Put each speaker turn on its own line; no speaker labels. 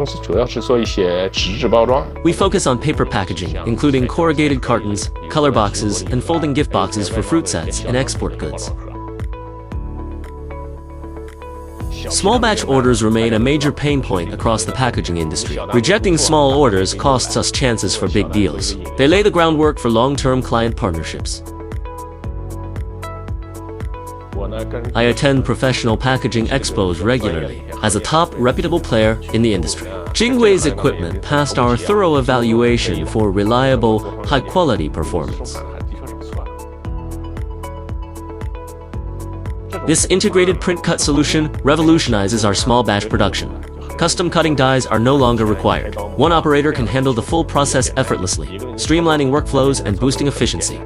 公司主要是做一些纸质包装。
We focus on paper packaging, including corrugated cartons, color boxes, and folding gift boxes for fruit sets and export goods. Small batch orders remain a major pain point across the packaging industry. Rejecting small orders costs us chances for big deals. They lay the groundwork for long-term client partnerships. I attend professional packaging expos regularly as a top, reputable player in the industry. JWEI's equipment passed our thorough evaluation for reliable, high-quality performance. This integrated print cut solution revolutionizes our small batch production. Custom cutting dies are no longer required. One operator can handle the full process effortlessly, streamlining workflows and boosting efficiency.